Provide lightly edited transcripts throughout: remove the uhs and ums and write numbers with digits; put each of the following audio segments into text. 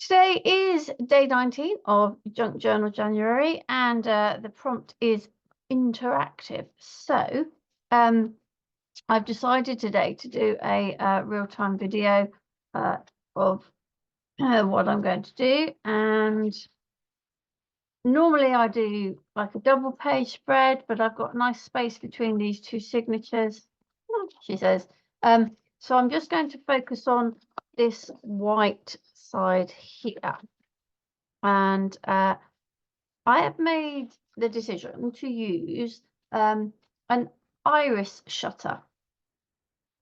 Today is day 19 of Junk Journal January, and the prompt is interactive. So I've decided today to do a real-time video of what I'm going to do. And normally I do like a double page spread, but I've got nice space between these two signatures, she says. So I'm just going to focus on this white side here. And I have made the decision to use an iris shutter.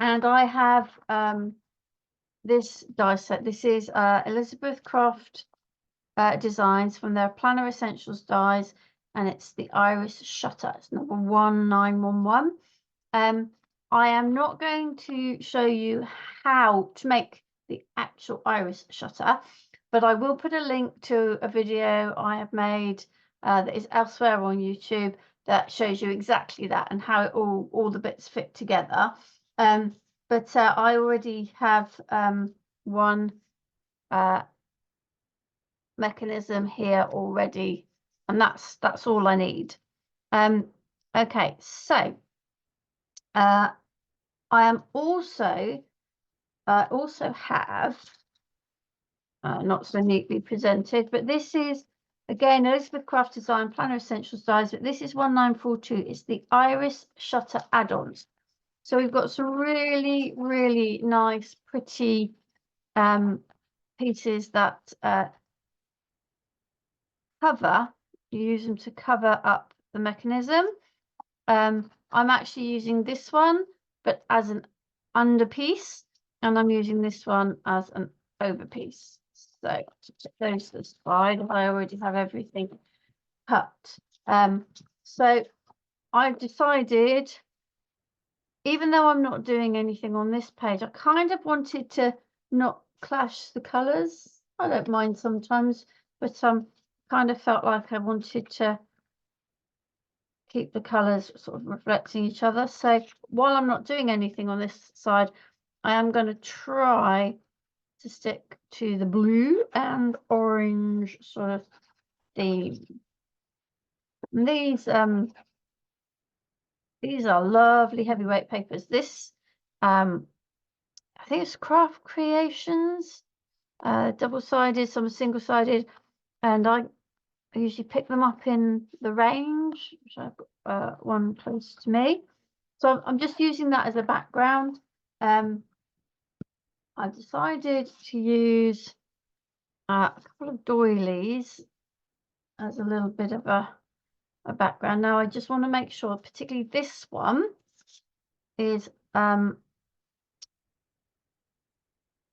And I have this die set. This is Elizabeth Croft Designs from their Planner Essentials dies, and it's the iris shutter. It's number 1911. I am not going to show you how to make the actual iris shutter, but I will put a link to a video I have made that is elsewhere on YouTube that shows you exactly that and how it all the bits fit together. But I already have one mechanism here already, and that's all I need. Okay, so I am also have not so neatly presented, but this is again Elizabeth Craft Design Planner Essentials dies, but this is 1942. It's the iris shutter add-ons. So we've got some really nice pretty pieces that you use them to cover up the mechanism. I'm actually using this one but as an underpiece, and I'm using this one as an overpiece. So to put those to the side, I already have everything cut. So I've decided, even though I'm not doing anything on this page, I kind of wanted to not clash the colours. I don't mind sometimes, but kind of felt like I wanted to keep the colours sort of reflecting each other. So while I'm not doing anything on this side, I am going to try to stick to the blue and orange sort of theme. And these are lovely heavyweight papers. This I think it's Craft Creations, double-sided, some single-sided, and I usually pick them up in the range, which I've got one close to me. So I'm just using that as a background. I've decided to use a couple of doilies as a little bit of a background. Now I just want to make sure, particularly this one is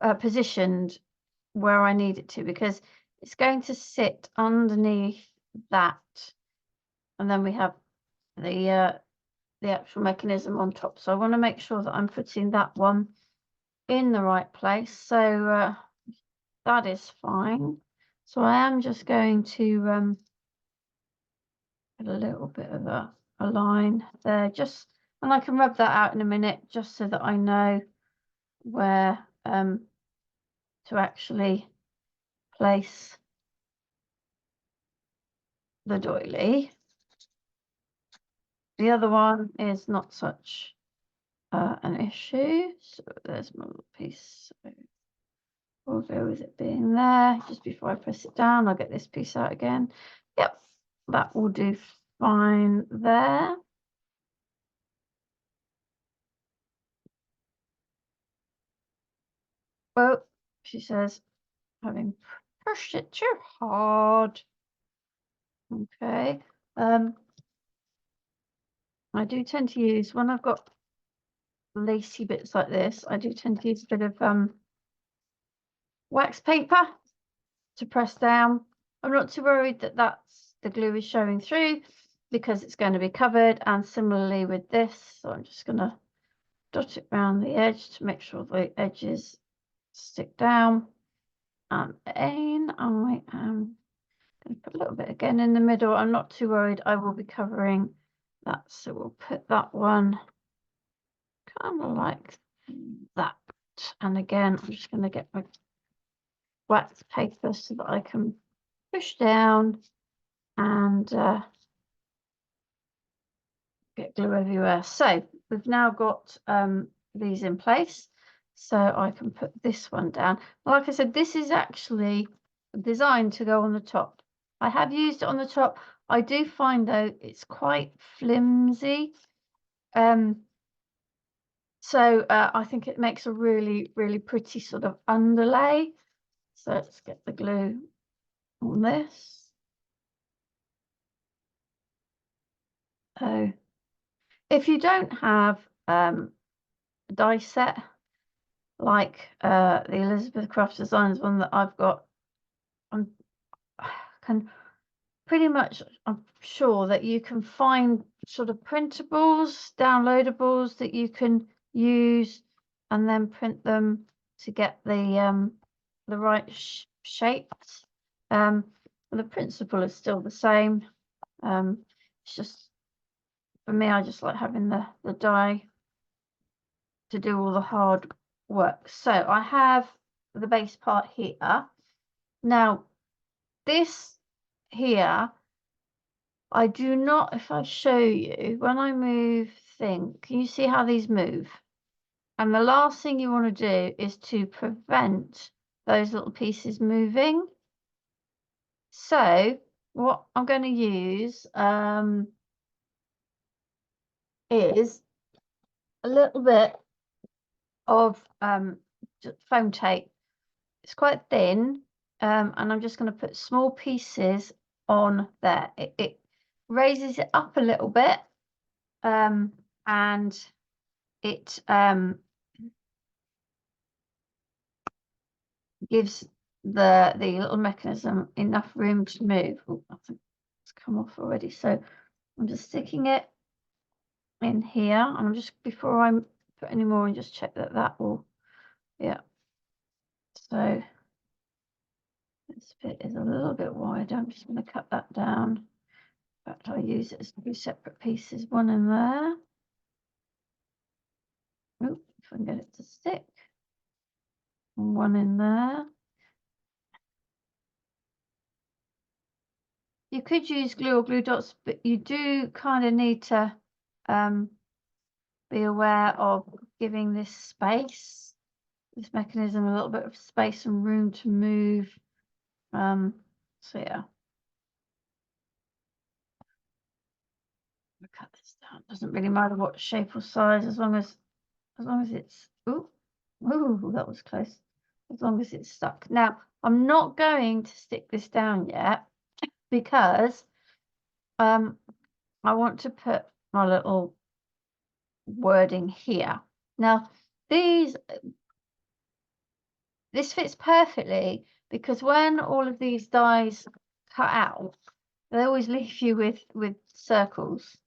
positioned where I need it to, because it's going to sit underneath that, and then we have the actual mechanism on top. So I want to make sure that I'm putting that one in the right place. So that is fine. So I am just going to put a little bit of a line there, just, and I can rub that out in a minute, just so that I know where to actually place the doily. The other one is not such an issue. So there's my little piece. So we'll go with it being there. Just before I press it down, I'll get this piece out again. Yep, that will do fine there. Well, she says, having pushed it too hard. Okay. I do tend to use, when I've got lacy bits like this, I do tend to use a bit of wax paper to press down. I'm not too worried that the glue is showing through, because it's going to be covered. And similarly with this, so I'm just going to dot it around the edge to make sure the edges stick down. And again, I am going to put a little bit again in the middle. I'm not too worried, I will be covering that. So we'll put that one kind of like that. And again, I'm just going to get my wax paper so that I can push down and get glue everywhere. So we've now got these in place, so I can put this one down. Like I said, this is actually designed to go on the top. I have used it on the top. I do find though it's quite flimsy, so I think it makes a really pretty sort of underlay. So let's get the glue on this. So if you don't have a die set like the Elizabeth Craft Designs one that I've got, I can pretty much, I'm sure that you can find sort of printables, downloadables that you can use and then print them to get the right shapes. The principle is still the same. It's just, for me, I just like having the die to do all the hard work. So I have the base part here. Now, this here, I do not, if I show you, when I move thing, can you see how these move? And the last thing you want to do is to prevent those little pieces moving. So what I'm going to use is a little bit of foam tape. It's quite thin, and I'm just going to put small pieces on there. It raises it up a little bit, and it gives the little mechanism enough room to move. Oh, I think it's come off already. So I'm just sticking it in here. I'm just, before I put any more, and just check that that will, yeah. So this bit is a little bit wider. I'm just going to cut that down. In fact, I'll use it as two separate pieces, one in there. Oop, if I can get it to stick. And one in there. You could use glue or glue dots, but you do kind of need to be aware of giving this space, this mechanism, a little bit of space and room to move. So yeah. I'll cut this down. Doesn't really matter what shape or size, as long as it's, ooh, that was close. As long as it's stuck. Now, I'm not going to stick this down yet because I want to put my little wording here. Now, this fits perfectly because when all of these dies cut out, they always leave you with circles,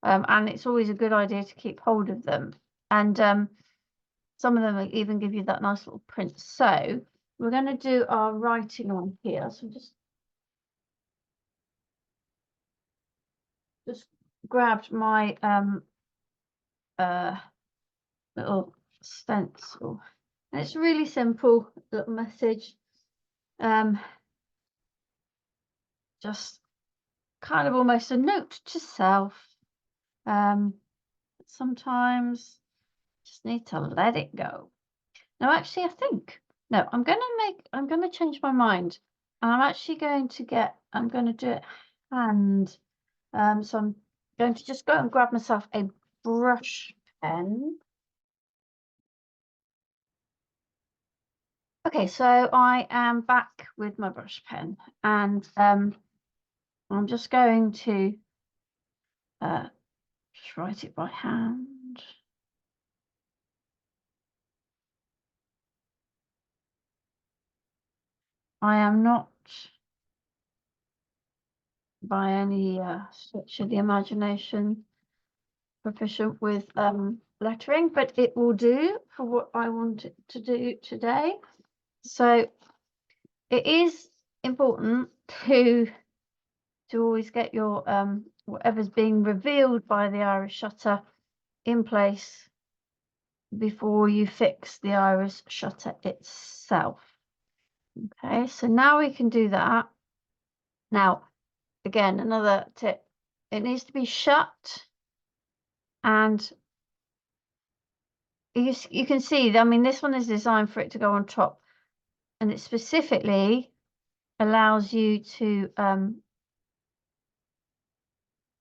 and it's always a good idea to keep hold of them. And some of them even give you that nice little print. So we're going to do our writing on here. So just grabbed my little stencil, and it's really simple little message, just kind of almost a note to self. Sometimes just need to let it go. Now actually I think no, I'm gonna change my mind, and I'm actually going to I'm going to do it hand. So I'm going to just go and grab myself a brush pen. Okay, so I am back with my brush pen, and I'm just going to just write it by hand. I am not by any stretch of the imagination proficient with lettering, but it will do for what I want it to do today. So it is important to always get your whatever's being revealed by the iris shutter in place before you fix the iris shutter itself. Okay, so now we can do that. Now, again, another tip, it needs to be shut, and you can see, I mean, this one is designed for it to go on top, and it specifically allows you to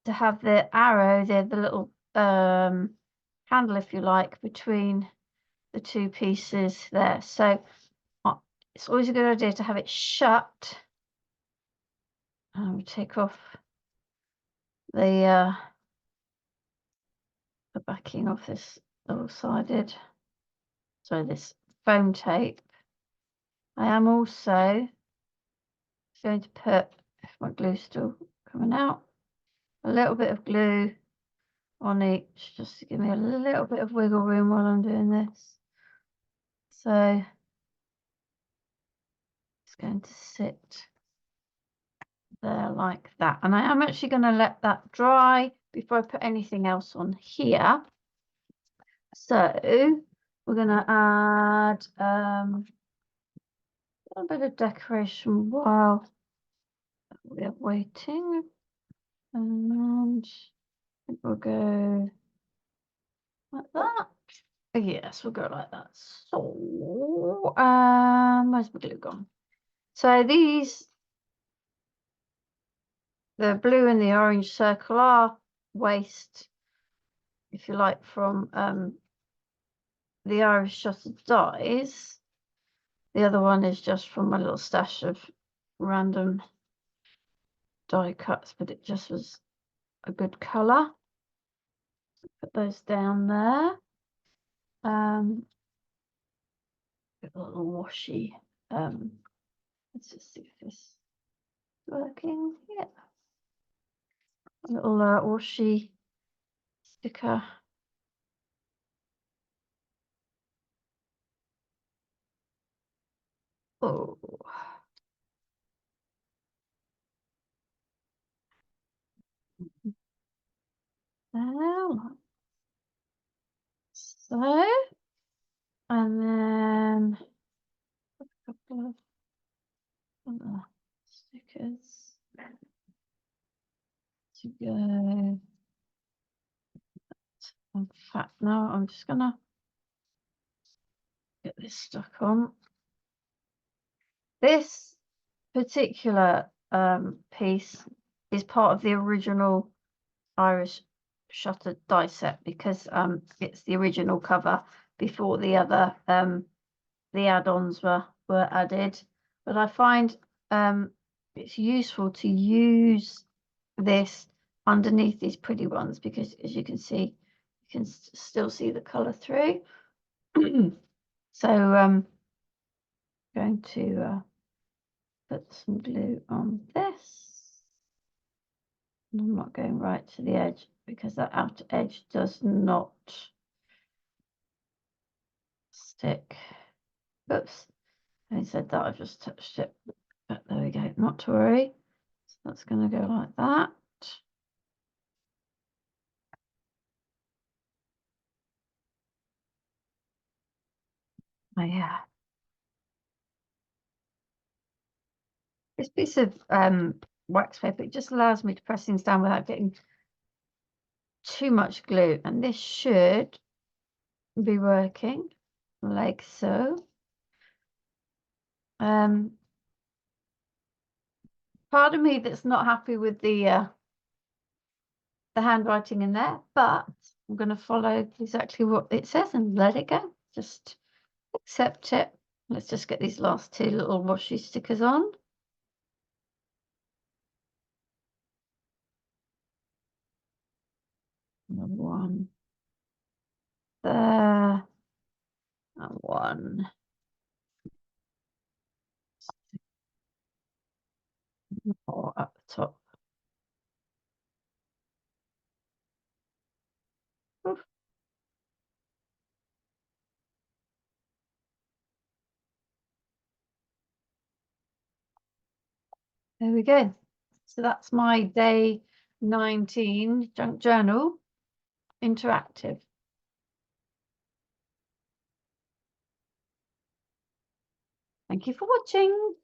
have the arrow, the little handle, if you like, between the two pieces there. So it's always a good idea to have it shut. Take off the backing of this double-sided, so this foam tape. I am also going to put, if my glue's still coming out, a little bit of glue on each, just to give me a little bit of wiggle room while I'm doing this. So it's going to sit there like that, and I am actually going to let that dry before I put anything else on here. So we're going to add a little bit of decoration while we're waiting, and we'll go like that. Yes, we'll go like that. So where's my glue gone? So these, the blue and the orange circle, are waste, if you like, from the Irish Shuttered Dies. The other one is just from my little stash of random die cuts, but it just was a good colour. Put those down there. A little washy. Let's just see if this is working. Yeah. A little washi sticker. Oh. So, and then a couple of other stickers to go. In fact, now I'm just gonna get this stuck on. This particular piece is part of the original Irish Shuttered die set, because it's the original cover before the other the add-ons were added. But I find it's useful to use this underneath these pretty ones, because as you can see, you can still see the color through. So going to put some glue on this, and I'm not going right to the edge because that outer edge does not stick. Oops, having said that, I've just touched it, but there we go, not to worry. So that's going to go like that. Oh yeah, this piece of wax paper, it just allows me to press things down without getting too much glue, and this should be working like so. Part of me that's not happy with the handwriting in there, but I'm going to follow exactly what it says and let it go. Just accept it. Let's just get these last two little washi stickers on. One there, and one more up the top. Oof. There we go. So that's my day 19 junk journal interactive. Thank Thank you for watching.